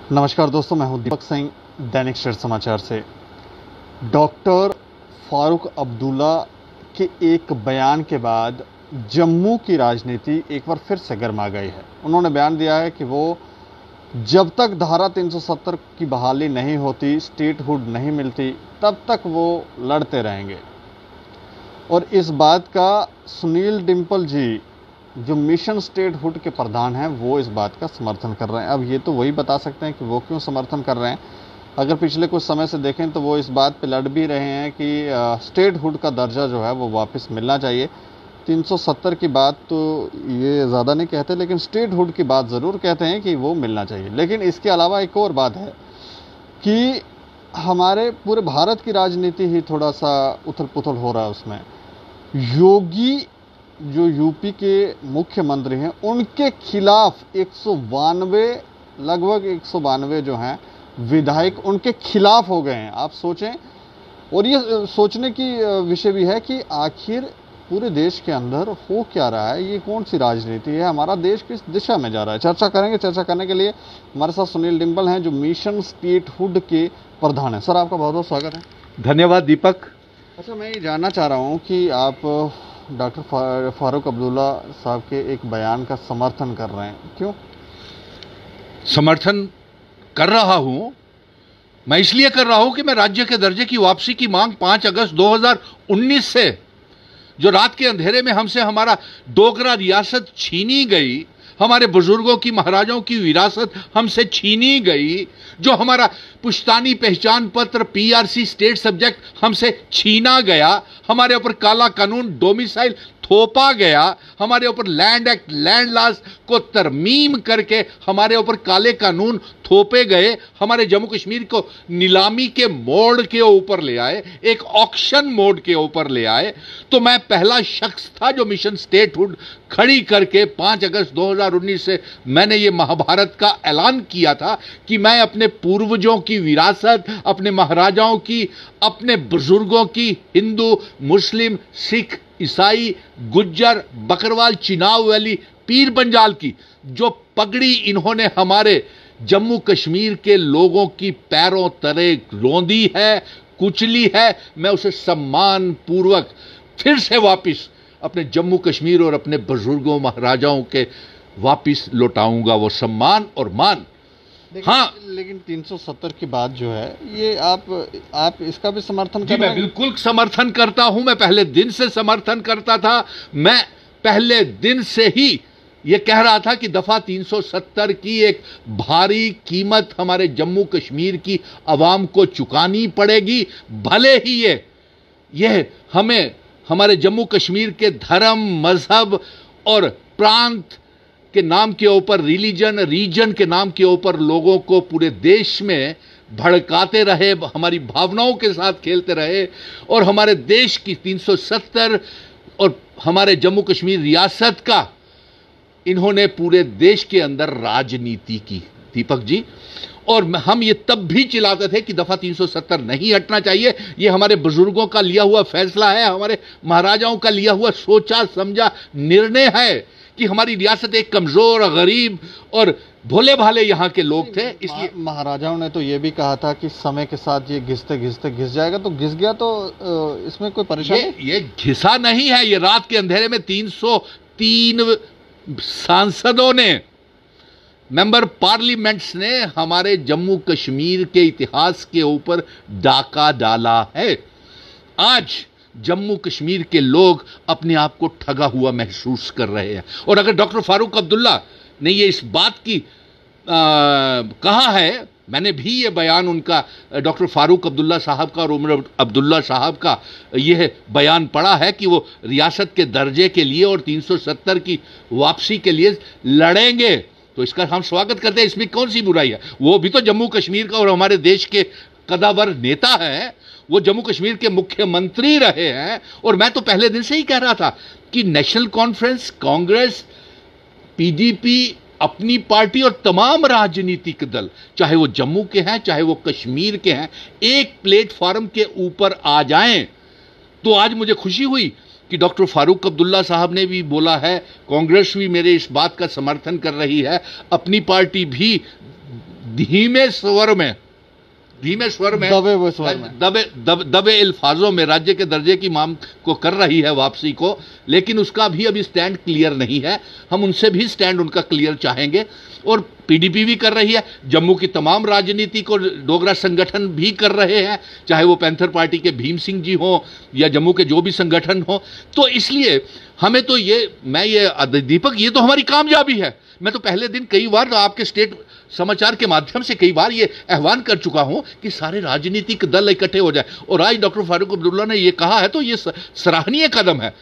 नमस्कार दोस्तों, मैं हूं दीपक सिंह, दैनिक सवेरा समाचार से। डॉक्टर फारूक अब्दुल्ला के एक बयान के बाद जम्मू की राजनीति एक बार फिर से गर्मा गई है। उन्होंने बयान दिया है कि वो जब तक धारा 370 की बहाली नहीं होती, स्टेटहुड नहीं मिलती, तब तक वो लड़ते रहेंगे। और इस बात का सुनील डिम्पल जी, जो मिशन स्टेटहुड के प्रधान हैं, वो इस बात का समर्थन कर रहे हैं। अब ये तो वही बता सकते हैं कि वो क्यों समर्थन कर रहे हैं। अगर पिछले कुछ समय से देखें तो वो इस बात पे लड़ भी रहे हैं कि स्टेटहुड का दर्जा जो है वो वापस मिलना चाहिए। 370 की बात तो ये ज़्यादा नहीं कहते, लेकिन स्टेटहुड की बात ज़रूर कहते हैं कि वो मिलना चाहिए। लेकिन इसके अलावा एक और बात है कि हमारे पूरे भारत की राजनीति ही थोड़ा सा उथल पुथल हो रहा है। उसमें योगी जो यूपी के मुख्यमंत्री हैं, उनके खिलाफ 192 लगभग 192 जो हैं विधायक उनके खिलाफ हो गए हैं। आप सोचें। और ये सोचने की विषय भी है कि आखिर पूरे देश के अंदर हो क्या रहा है, ये कौन सी राजनीति है, हमारा देश किस दिशा में जा रहा है। चर्चा करेंगे। चर्चा करने के लिए हमारे साथ सुनील डिम्पल हैं, जो मिशन स्टेटहुड के प्रधान हैं। सर, आपका बहुत बहुत स्वागत है। धन्यवाद दीपक। अच्छा, मैं ये जानना चाह रहा हूँ कि आप डॉक्टर फारूक अब्दुल्ला साहब के एक बयान का समर्थन कर रहे हैं, क्यों? समर्थन कर रहा हूं मैं इसलिए कर रहा हूं कि मैं राज्य के दर्जे की वापसी की मांग 5 अगस्त 2019 से, जो रात के अंधेरे में हमसे हमारा डोगरा रियासत छीनी गई, हमारे बुजुर्गों की, महाराजाओं की विरासत हमसे छीनी गई, जो हमारा पुश्तानी पहचान पत्र पीआरसी स्टेट सब्जेक्ट हमसे छीना गया, हमारे ऊपर काला कानून डोमिसाइल थोपा गया, हमारे ऊपर लैंड एक्ट, लैंड लॉज को तरमीम करके हमारे ऊपर काले कानून थोपे गए, हमारे जम्मू कश्मीर को नीलामी के मोड के ऊपर ले आए, एक ऑक्शन मोड के ऊपर ले आए। तो मैं पहला शख्स था जो मिशन स्टेटहुड खड़ी करके 5 अगस्त 2019 से मैंने ये महाभारत का ऐलान किया था कि मैं अपने पूर्वजों की विरासत, अपने महाराजाओं की, अपने बुजुर्गों की, हिंदू, मुस्लिम, सिख, ईसाई, गुज्जर, बकरवाल, चिनाब वैली, पीर पंजाल की जो पगड़ी इन्होंने हमारे जम्मू कश्मीर के लोगों की पैरों तले रौंदी है, कुचली है, मैं उसे सम्मान पूर्वक फिर से वापस अपने जम्मू कश्मीर और अपने बुजुर्गों, महाराजाओं के वापस लौटाऊंगा वो सम्मान और मान। हाँ, लेकिन 370 की बात जो है, ये आप इसका भी समर्थन कर रहे हैं? मैं बिल्कुल समर्थन करता हूं। मैं पहले दिन से समर्थन करता था। मैं पहले दिन से ही ये कह रहा था कि दफा 370 की एक भारी कीमत हमारे जम्मू कश्मीर की आवाम को चुकानी पड़ेगी, भले ही ये हमें हमारे जम्मू कश्मीर के धर्म, मजहब और प्रांत के नाम के ऊपर, रीजन के नाम के ऊपर लोगों को पूरे देश में भड़काते रहे, हमारी भावनाओं के साथ खेलते रहे, और हमारे देश की 370 और हमारे जम्मू कश्मीर रियासत का इन्होंने पूरे देश के अंदर राजनीति की, दीपक जी। और हम ये तब भी चिल्लाते थे कि दफा 370 नहीं हटना चाहिए। ये हमारे बुजुर्गों का लिया हुआ फैसला है, हमारे महाराजाओं का लिया हुआ सोचा समझा निर्णय है कि हमारी रियासत एक कमजोर, गरीब और भोले भाले यहाँ के लोग थे। इसलिए महाराजाओं ने तो ये भी कहा था कि समय के साथ ये घिसते घिसते घिस जाएगा, तो घिस गया, तो इसमें कोई परेशानी? ये घिसा नहीं है। ये रात के अंधेरे में 303 सांसदों ने, मेंबर पार्लियामेंट्स ने हमारे जम्मू कश्मीर के इतिहास के ऊपर डाका डाला है। आज जम्मू कश्मीर के लोग अपने आप को ठगा हुआ महसूस कर रहे हैं। और अगर डॉक्टर फारूक अब्दुल्ला ने ये इस बात की कहा है, मैंने भी ये बयान उनका, डॉक्टर फारूक अब्दुल्ला साहब का और उमर अब्दुल्ला साहब का यह बयान पढ़ा है कि वो रियासत के दर्जे के लिए और 370 की वापसी के लिए लड़ेंगे, तो इसका हम स्वागत करते हैं। इसमें कौन सी बुराई है? वो भी तो जम्मू कश्मीर का और हमारे देश के कदावर नेता हैं, वो जम्मू कश्मीर के मुख्यमंत्री रहे हैं। और मैं तो पहले दिन से ही कह रहा था कि नेशनल कॉन्फ्रेंस, कांग्रेस, पीडीपी, अपनी पार्टी और तमाम राजनीतिक दल, चाहे वो जम्मू के हैं, चाहे वो कश्मीर के हैं, एक प्लेटफॉर्म के ऊपर आ जाएं। तो आज मुझे खुशी हुई कि डॉक्टर फारूक अब्दुल्ला साहब ने भी बोला है, कांग्रेस भी मेरे इस बात का समर्थन कर रही है, अपनी पार्टी भी धीमे स्वर में दबे अल्फाजों में राज्य के दर्जे की मांग को कर रही है वापसी को, लेकिन उसका भी अभी स्टैंड क्लियर नहीं है। हम उनसे भी स्टैंड उनका क्लियर चाहेंगे। और पीडीपी भी कर रही है, जम्मू की तमाम राजनीति को डोगरा संगठन भी कर रहे हैं, चाहे वो पैंथर पार्टी के भीम सिंह जी हो या जम्मू के जो भी संगठन हो। तो इसलिए हमें तो दीपक, ये तो हमारी कामयाबी है। मैं तो पहले दिन कई बार आपके स्टेट समाचार के माध्यम से कई बार ये आह्वान कर चुका हूं कि सारे राजनीतिक दल इकट्ठे हो जाए, और आज डॉक्टर फारूक अब्दुल्ला ने ये कहा है तो ये सराहनीय कदम है।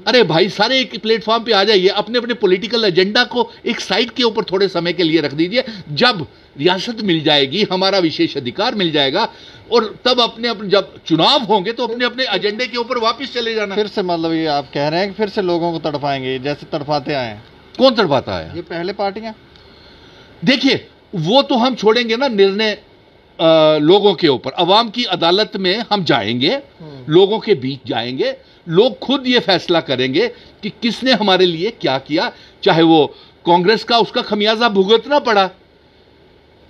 अरे भाई, सारे एक प्लेटफॉर्म पे आ जाइए, अपने अपने पॉलिटिकल एजेंडा को एक साइड के ऊपर थोड़े समय के लिए रख दीजिए। जब रियासत मिल जाएगी, हमारा विशेष अधिकार मिल जाएगा, और तब अपने अपने जब चुनाव होंगे तो अपने अपने एजेंडे के ऊपर वापस चले जाना। फिर से मतलब ये आप कह रहे हैं कि फिर से लोगों को तड़पाएंगे जैसे तड़पाते आए हैं? कौन तड़पाता है? ये पहले पार्टियां। देखिए, वो तो हम छोड़ेंगे ना निर्णय लोगों के ऊपर। अवाम की अदालत में हम जाएंगे, लोगों के बीच जाएंगे, लोग खुद ये फैसला करेंगे कि किसने हमारे लिए क्या किया। चाहे वो कांग्रेस का उसका खमियाजा भुगतना पड़ा,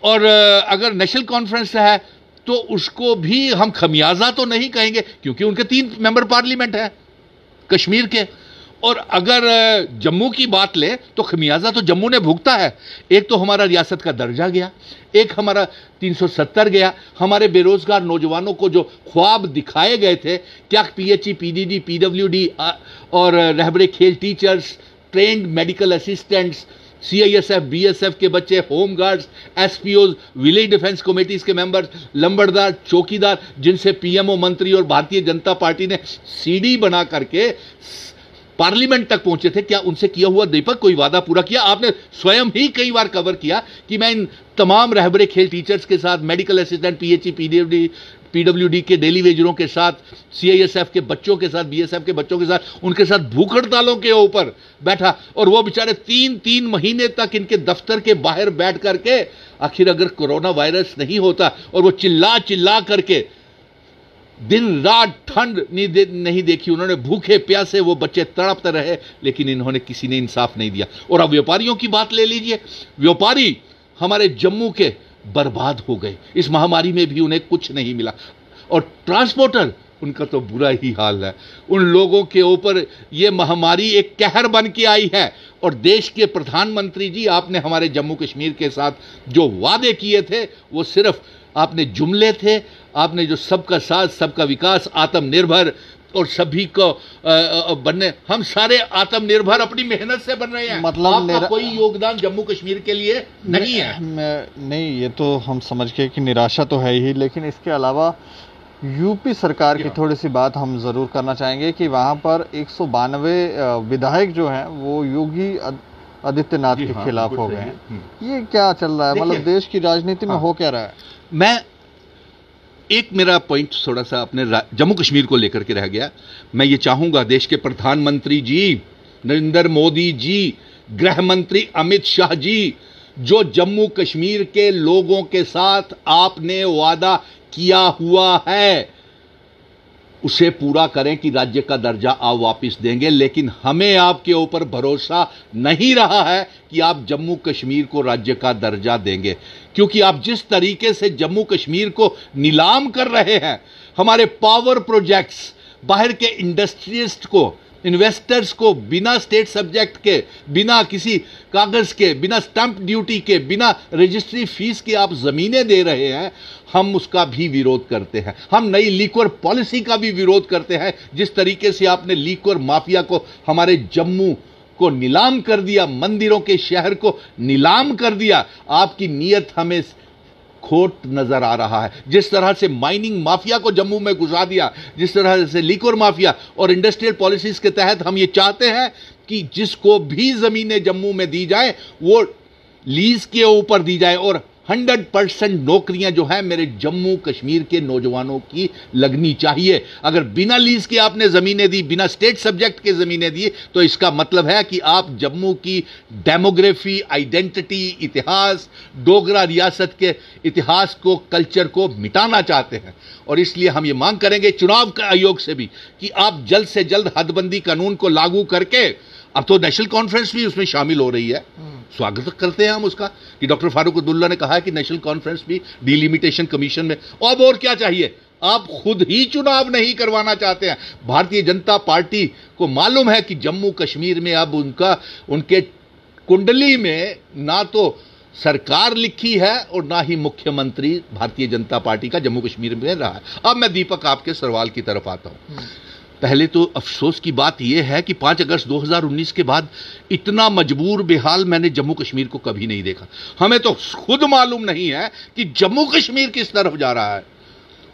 और अगर नेशनल कॉन्फ्रेंस है तो उसको भी हम खमियाजा तो नहीं कहेंगे, क्योंकि उनके 3 मेंबर पार्लियामेंट है कश्मीर के। और अगर जम्मू की बात लें तो खमियाजा तो जम्मू ने भुगता है। एक तो हमारा रियासत का दर्जा गया, एक हमारा 370 गया, हमारे बेरोजगार नौजवानों को जो ख्वाब दिखाए गए थे, क्या पीएचई, पीडीडी, पीडब्ल्यूडी और रहबरे खेल teachers, trend medical assistants, CISF, BSF के बच्चे, home guards, SPO, village defence committees के मेंबर्स, लंबड़दार, चौकीदार, जिनसे पीएमओ मंत्री और भारतीय जनता पार्टी ने सीडी बना करके पार्लियामेंट तक पहुंचे थे, क्या उनसे किया हुआ दीपक कोई वादा पूरा किया? आपने स्वयं ही कई बार कवर किया कि मैं इन तमाम रहबरे खेल टीचर्स के साथ, मेडिकल असिस्टेंट, पीएचई, पीडब्ल्यूडी के डेली वेजरों के साथ, सीआईएसएफ के बच्चों के साथ, बीएसएफ के बच्चों के साथ, उनके साथ भूख हड़तालों के ऊपर बैठा, और वो बेचारे 3-3 महीने तक इनके दफ्तर के बाहर बैठ करके, आखिर अगर कोरोना वायरस नहीं होता, और वो चिल्ला चिल्ला करके दिन रात ठंड नहीं देखी उन्होंने, भूखे प्यासे वो बच्चे तड़पते रहे, लेकिन इन्होंने किसी ने इंसाफ नहीं दिया। और अब व्यापारियों की बात ले लीजिए, व्यापारी हमारे जम्मू के बर्बाद हो गए, इस महामारी में भी उन्हें कुछ नहीं मिला। और ट्रांसपोर्टर, उनका तो बुरा ही हाल है। उन लोगों के ऊपर ये महामारी एक कहर बन के आई है। और देश के प्रधानमंत्री जी, आपने हमारे जम्मू कश्मीर के साथ जो वादे किए थे वो सिर्फ आपने जुमले थे। आपने जो सबका साथ, सबका विकास, आत्मनिर्भर और सभी को बनने, हम सारे आत्मनिर्भर अपनी मेहनत से बन रहे हैं। मतलब आपका कोई योगदान जम्मू कश्मीर के लिए नहीं है। नहीं, ये तो हम समझ के कि निराशा तो है ही, लेकिन इसके अलावा यूपी सरकार की थोड़ी सी बात हम ज़रूर करना चाहेंगे कि वहाँ पर 192 विधायक जो हैं वो योगी आदित्यनाथ के खिलाफ हो गए हैं। ये क्या चल रहा है? मतलब देश की राजनीति में हो क्या रहा है? मैं एक मेरा पॉइंट थोड़ा सा अपने जम्मू कश्मीर को लेकर के रह गया। मैं ये चाहूंगा देश के प्रधानमंत्री जी नरेंद्र मोदी जी, गृह मंत्री अमित शाह जी, जो जम्मू कश्मीर के लोगों के साथ आपने वादा किया हुआ है उसे पूरा करें कि राज्य का दर्जा आप वापस देंगे। लेकिन हमें आपके ऊपर भरोसा नहीं रहा है कि आप जम्मू कश्मीर को राज्य का दर्जा देंगे, क्योंकि आप जिस तरीके से जम्मू कश्मीर को नीलाम कर रहे हैं, हमारे पावर प्रोजेक्ट्स, बाहर के इंडस्ट्रियलिस्ट को, इन्वेस्टर्स को बिना स्टेट सब्जेक्ट के, बिना किसी कागज के, बिना स्टैंप ड्यूटी के, बिना रजिस्ट्री फीस के आप जमीनें दे रहे हैं, हम उसका भी विरोध करते हैं। हम नई लिक्वर पॉलिसी का भी विरोध करते हैं। जिस तरीके से आपने लिक्वर माफिया को हमारे जम्मू को नीलाम कर दिया, मंदिरों के शहर को नीलाम कर दिया, आपकी नीयत हमें खोट नजर आ रहा है। जिस तरह से माइनिंग माफिया को जम्मू में घुसा दिया, जिस तरह से लिक्वर माफिया और इंडस्ट्रियल पॉलिसीज के तहत हम ये चाहते हैं कि जिसको भी जमीनें जम्मू में दी जाए वो लीज के ऊपर दी जाए, और 100% नौकरियां जो है मेरे जम्मू कश्मीर के नौजवानों की लगनी चाहिए। अगर बिना लीज के आपने जमीनें दी, बिना स्टेट सब्जेक्ट के जमीनें दी, तो इसका मतलब है कि आप जम्मू की डेमोग्राफी, आइडेंटिटी, इतिहास, डोगरा रियासत के इतिहास को, कल्चर को मिटाना चाहते हैं। और इसलिए हम ये मांग करेंगे चुनाव आयोग से भी कि आप जल्द से जल्द हदबंदी कानून को लागू करके अब तो नेशनल कॉन्फ्रेंस भी उसमें शामिल हो रही है। स्वागत करते हैं हम उसका कि डॉक्टर फारूक अब्दुल्ला ने कहा है कि नेशनल कॉन्फ्रेंस भी डिलिमिटेशन कमीशन में। अब और क्या चाहिए? आप खुद ही चुनाव नहीं करवाना चाहते हैं। भारतीय जनता पार्टी को मालूम है कि जम्मू कश्मीर में अब उनके कुंडली में ना तो सरकार लिखी है और ना ही मुख्यमंत्री भारतीय जनता पार्टी का जम्मू कश्मीर में रहा है। अब मैं दीपक आपके सवाल की तरफ आता हूं। पहले तो अफसोस की बात यह है कि 5 अगस्त 2019 के बाद इतना मजबूर बेहाल मैंने जम्मू कश्मीर को कभी नहीं देखा। हमें तो खुद मालूम नहीं है कि जम्मू कश्मीर किस तरफ जा रहा है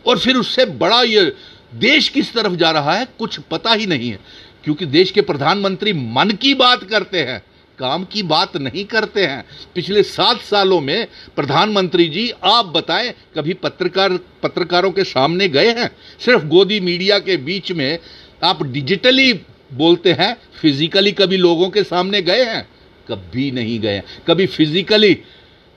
और फिर उससे बड़ा ये देश किस तरफ जा रहा है कुछ पता ही नहीं है, क्योंकि देश के प्रधानमंत्री मन की बात करते हैं, काम की बात नहीं करते हैं। पिछले 7 सालों में प्रधानमंत्री जी आप बताएं कभी पत्रकारों के सामने गए हैं? सिर्फ गोदी मीडिया के बीच में आप डिजिटली बोलते हैं, फिजिकली कभी लोगों के सामने गए हैं? कभी नहीं गए। कभी फिजिकली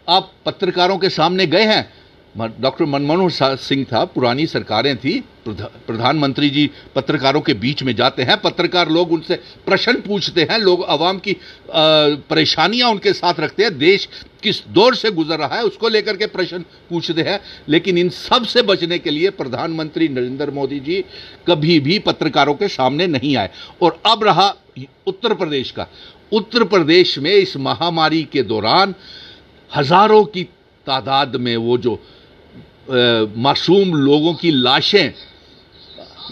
आप पत्रकारों के सामने गए हैं? डॉक्टर मनमोहन सिंह था, पुरानी सरकारें थी, प्रधानमंत्री जी पत्रकारों के बीच में जाते हैं, पत्रकार लोग उनसे प्रश्न पूछते हैं, लोग आवाम की परेशानियां उनके साथ रखते हैं, देश किस दौर से गुजर रहा है उसको लेकर के प्रश्न पूछते हैं। लेकिन इन सब से बचने के लिए प्रधानमंत्री नरेंद्र मोदी जी कभी भी पत्रकारों के सामने नहीं आए। और अब रहा उत्तर प्रदेश का। उत्तर प्रदेश में इस महामारी के दौरान हजारों की तादाद में वो जो मासूम लोगों की लाशें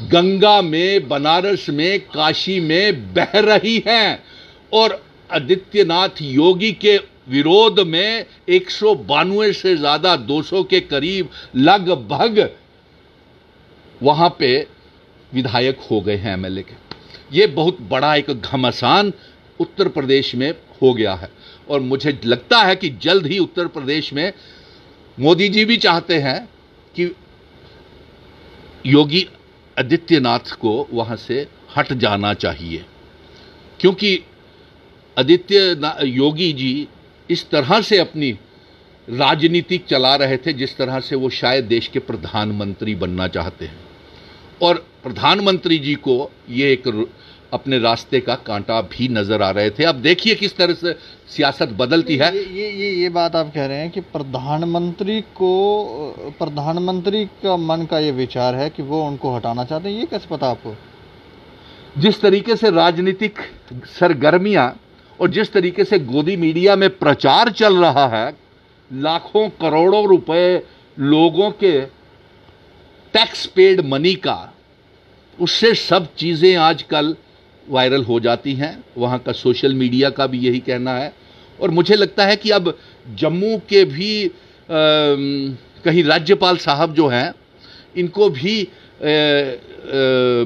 गंगा में, बनारस में, काशी में बह रही हैं और आदित्यनाथ योगी के विरोध में 192 से ज्यादा 200 के करीब लगभग वहां पे विधायक हो गए हैं, एमएलए के। ये बहुत बड़ा एक घमासान उत्तर प्रदेश में हो गया है और मुझे लगता है कि जल्द ही उत्तर प्रदेश में मोदी जी भी चाहते हैं कि योगी आदित्यनाथ को वहां से हट जाना चाहिए, क्योंकि योगी जी इस तरह से अपनी राजनीति चला रहे थे जिस तरह से वो शायद देश के प्रधानमंत्री बनना चाहते हैं और प्रधानमंत्री जी को ये एक अपने रास्ते का कांटा भी नजर आ रहे थे। अब देखिए किस तरह से सियासत बदलती है। ये बात आप कह रहे हैं कि प्रधानमंत्री का मन का ये विचार है कि वो उनको हटाना चाहते हैं, ये कैसे पता आपको? जिस तरीके से राजनीतिक सरगर्मियां और जिस तरीके से गोदी मीडिया में प्रचार चल रहा है, लाखों करोड़ों रुपए लोगों के टैक्स पेड मनी का, उससे सब चीजें आजकल वायरल हो जाती हैं। वहाँ का सोशल मीडिया का भी यही कहना है और मुझे लगता है कि अब जम्मू के भी कहीं राज्यपाल साहब जो हैं इनको भी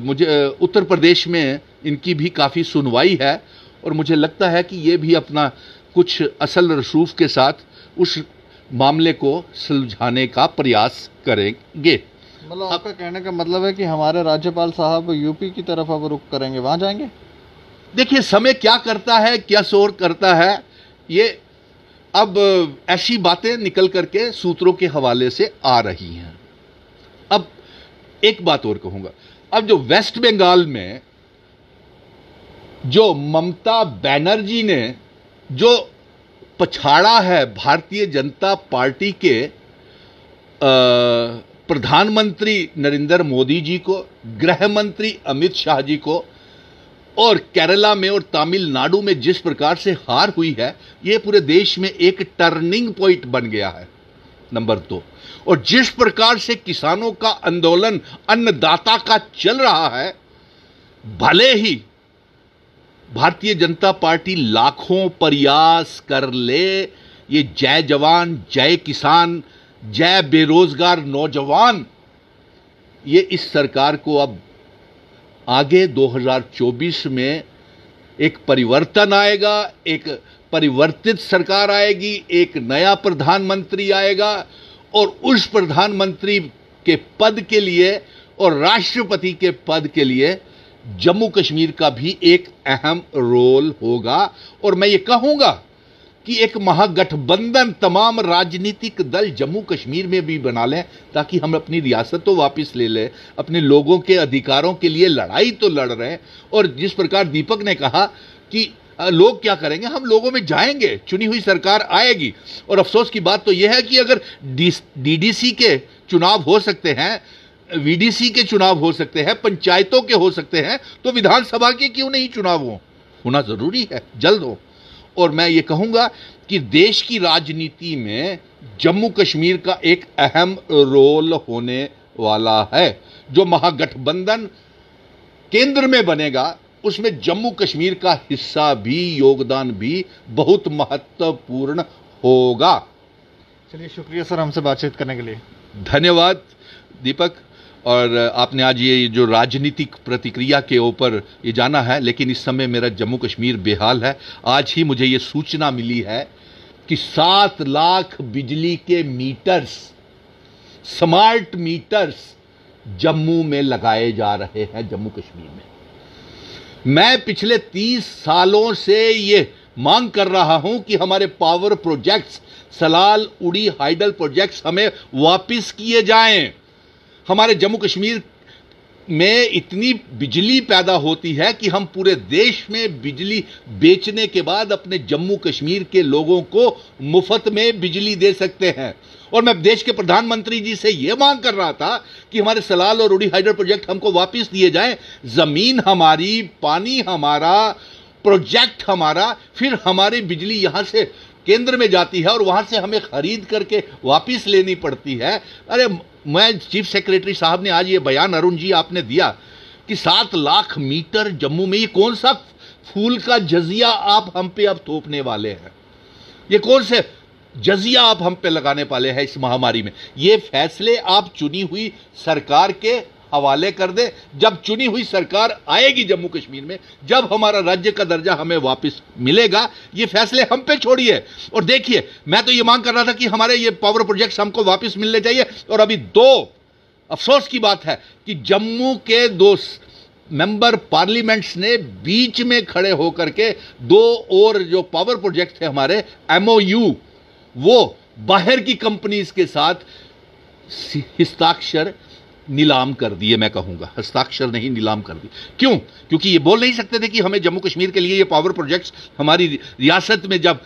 मुझे उत्तर प्रदेश में इनकी भी काफ़ी सुनवाई है और मुझे लगता है कि ये भी अपना कुछ असल रसूख के साथ उस मामले को सुलझाने का प्रयास करेंगे। मतलब आपका कहने का मतलब है कि हमारे राज्यपाल साहब यूपी की तरफ अब रुख करेंगे, वहां जाएंगे? देखिए समय क्या करता है, क्या शोर करता है, ये अब ऐसी बातें निकल करके सूत्रों के हवाले से आ रही हैं। अब एक बात और कहूंगा, अब जो वेस्ट बंगाल में जो ममता बनर्जी ने जो पछाड़ा है भारतीय जनता पार्टी के प्रधानमंत्री नरेंद्र मोदी जी को, गृह मंत्री अमित शाह जी को और केरला में और तमिलनाडु में जिस प्रकार से हार हुई है, यह पूरे देश में एक टर्निंग पॉइंट बन गया है। नंबर 2, और जिस प्रकार से किसानों का आंदोलन अन्नदाता का चल रहा है, भले ही भारतीय जनता पार्टी लाखों प्रयास कर ले, ये जय जवान जय किसान जय बेरोजगार नौजवान, ये इस सरकार को अब आगे 2024 में एक परिवर्तन आएगा, एक परिवर्तित सरकार आएगी, एक नया प्रधानमंत्री आएगा और उस प्रधानमंत्री के पद के लिए और राष्ट्रपति के पद के लिए जम्मू कश्मीर का भी एक अहम रोल होगा। और मैं ये कहूंगा कि एक महागठबंधन तमाम राजनीतिक दल जम्मू कश्मीर में भी बना लें ताकि हम अपनी रियासत तो वापस ले लें, अपने लोगों के अधिकारों के लिए लड़ाई तो लड़ रहे हैं। और जिस प्रकार दीपक ने कहा कि लोग क्या करेंगे, हम लोगों में जाएंगे, चुनी हुई सरकार आएगी। और अफसोस की बात तो यह है कि अगर डीडीसी के चुनाव हो सकते हैं, वीडीसी के चुनाव हो सकते हैं, पंचायतों के हो सकते हैं, तो विधानसभा के क्यों नहीं चुनाव होना जरूरी है, जल्द हो। और मैं ये कहूंगा कि देश की राजनीति में जम्मू कश्मीर का एक अहम रोल होने वाला है। जो महागठबंधन केंद्र में बनेगा उसमें जम्मू कश्मीर का हिस्सा भी, योगदान भी बहुत महत्वपूर्ण होगा। चलिए, शुक्रिया सर हमसे बातचीत करने के लिए। धन्यवाद दीपक। और आपने आज ये जो राजनीतिक प्रतिक्रिया के ऊपर ये जाना है, लेकिन इस समय मेरा जम्मू कश्मीर बेहाल है। आज ही मुझे ये सूचना मिली है कि 7 लाख बिजली के मीटर्स, स्मार्ट मीटर्स जम्मू में लगाए जा रहे हैं, जम्मू कश्मीर में। मैं पिछले 30 सालों से ये मांग कर रहा हूं कि हमारे पावर प्रोजेक्ट्स, सलाल उड़ी हाइडल प्रोजेक्ट्स हमें वापस किए जाएं। हमारे जम्मू कश्मीर में इतनी बिजली पैदा होती है कि हम पूरे देश में बिजली बेचने के बाद अपने जम्मू कश्मीर के लोगों को मुफ्त में बिजली दे सकते हैं। और मैं देश के प्रधानमंत्री जी से यह मांग कर रहा था कि हमारे सलाल और उड़ी हाइडल प्रोजेक्ट हमको वापस दिए जाएं। जमीन हमारी, पानी हमारा, प्रोजेक्ट हमारा, फिर हमारी बिजली यहां से केंद्र में जाती है और वहां से हमें खरीद करके वापस लेनी पड़ती है। अरे, मैं चीफ सेक्रेटरी साहब ने आज ये बयान, अरुण जी आपने दिया कि 7 लाख मीटर जम्मू में, ये कौन सा फूल का जजिया आप हम पे अब थोपने वाले हैं? ये कौन से जजिया आप हम पे लगाने वाले हैं इस महामारी में? ये फैसले आप चुनी हुई सरकार के हवाले कर दे। जब चुनी हुई सरकार आएगी जम्मू कश्मीर में, जब हमारा राज्य का दर्जा हमें वापस मिलेगा, ये फैसले हम पे छोड़िए। और देखिए, मैं तो ये मांग कर रहा था कि हमारे ये पावर प्रोजेक्ट्स हमको वापस मिलने चाहिए। और अभी 2 अफसोस की बात है कि जम्मू के 2 मेंबर पार्लियामेंट्स ने बीच में खड़े होकर के 2 और जो पावर प्रोजेक्ट थे हमारे, MOU, वो बाहर की कंपनीज के साथ हस्ताक्षर नीलाम कर दिए। मैं कहूंगा हस्ताक्षर नहीं, नीलाम कर दिए। क्यों? क्योंकि ये बोल नहीं सकते थे कि हमें जम्मू कश्मीर के लिए ये पावर प्रोजेक्ट्स हमारी रियासत में जब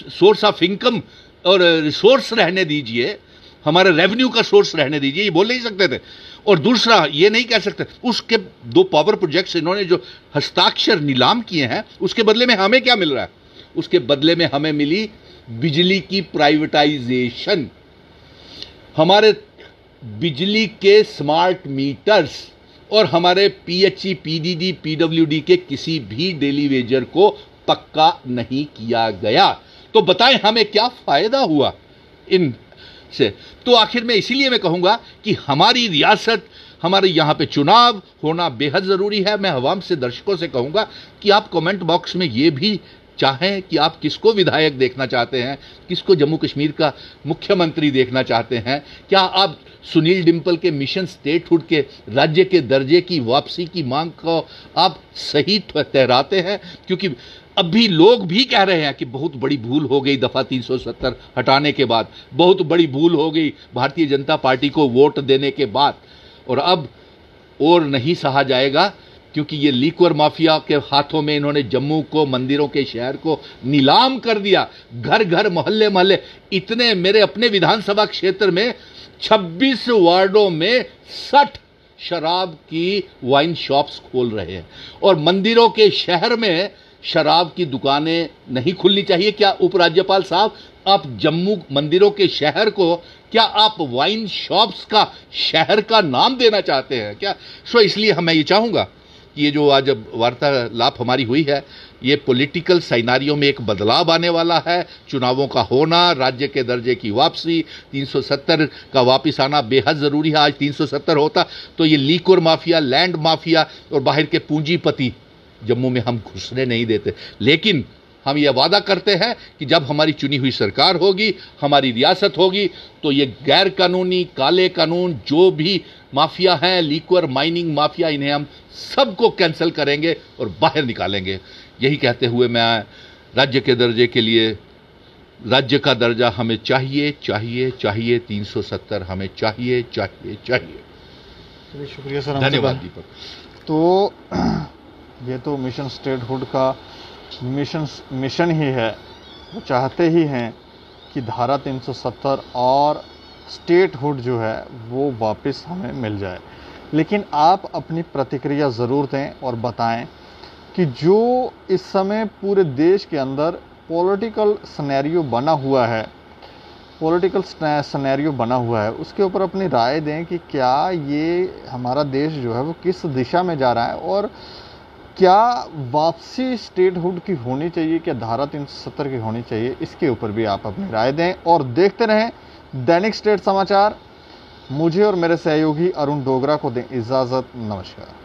सोर्स ऑफ इनकम और रिसोर्स रहने दीजिए, हमारे रेवेन्यू का सोर्स रहने दीजिए, ये बोल नहीं सकते थे। और दूसरा, ये नहीं कह सकते, उसके 2 पावर प्रोजेक्ट्स इन्होंने जो हस्ताक्षर नीलाम किए हैं, उसके बदले में हमें क्या मिल रहा है? उसके बदले में हमें मिली बिजली की प्राइवेटाइजेशन। हमारे बिजली के स्मार्ट मीटर्स और हमारे PHE, PDD, PWD के किसी भी डेली वेजर को पक्का नहीं किया गया। तो बताएं हमें क्या फायदा हुआ इनसे? तो आखिर में इसीलिए मैं कहूंगा कि हमारी रियासत, हमारे यहां पे चुनाव होना बेहद जरूरी है। मैं आवाम से, दर्शकों से कहूंगा कि आप कमेंट बॉक्स में ये भी चाहें कि आप किसको विधायक देखना चाहते हैं, किसको जम्मू कश्मीर का मुख्यमंत्री देखना चाहते हैं। क्या आप सुनील डिम्पल के मिशन स्टेटहुड के राज्य के दर्जे की वापसी की मांग को आप सही ठहराते हैं? क्योंकि अभी लोग भी कह रहे हैं कि बहुत बड़ी भूल हो गई दफा 370 हटाने के बाद, बहुत बड़ी भूल हो गई भारतीय जनता पार्टी को वोट देने के बाद, और अब और नहीं सहा जाएगा। क्योंकि ये लीकर माफिया के हाथों में इन्होंने जम्मू को, मंदिरों के शहर को नीलाम कर दिया। घर घर, मोहल्ले मोहल्ले, इतने मेरे अपने विधानसभा क्षेत्र में 26 वार्डों में 60 शराब की वाइन शॉप्स खोल रहे हैं। और मंदिरों के शहर में शराब की दुकानें नहीं खुलनी चाहिए। क्या उपराज्यपाल साहब, आप जम्मू मंदिरों के शहर को क्या आप वाइन शॉप्स का शहर का नाम देना चाहते हैं क्या? सो इसलिए मैं ये चाहूंगा कि ये जो आज वार्तालाप हमारी हुई है, ये पॉलिटिकल साइनारियो में एक बदलाव आने वाला है। चुनावों का होना, राज्य के दर्जे की वापसी, 370 का वापस आना बेहद ज़रूरी है। आज 370 होता तो ये लीकर माफिया, लैंड माफिया और बाहर के पूंजीपति जम्मू में हम घुसने नहीं देते। लेकिन हम ये वादा करते हैं कि जब हमारी चुनी हुई सरकार होगी, हमारी रियासत होगी, तो ये गैर कानूनी, काले कानून जो भी माफिया हैं, लीकर, माइनिंग माफिया, इन्हें हम सबको कैंसिल करेंगे और बाहर निकालेंगे। यही कहते हुए मैं राज्य के दर्जे के लिए, राज्य का दर्जा हमें चाहिए, चाहिए, चाहिए, 370 हमें चाहिए, चाहिए, चाहिए। चलिए, शुक्रिया सर। धन्यवाद दीपक। तो ये तो मिशन स्टेटहुड का मिशन ही है, वो चाहते ही हैं कि धारा 370 और स्टेटहुड जो है वो वापस हमें मिल जाए। लेकिन आप अपनी प्रतिक्रिया ज़रूर दें और बताएं कि जो इस समय पूरे देश के अंदर पॉलिटिकल सिनेरियो बना हुआ है, उसके ऊपर अपनी राय दें कि क्या ये हमारा देश जो है वो किस दिशा में जा रहा है, और क्या वापसी स्टेटहुड की होनी चाहिए, क्या धारा 370 की होनी चाहिए, इसके ऊपर भी आप अपनी राय दें। और देखते रहें दैनिक स्टेट समाचार। मुझे और मेरे सहयोगी अरुण डोगरा को दें इजाज़त। नमस्कार।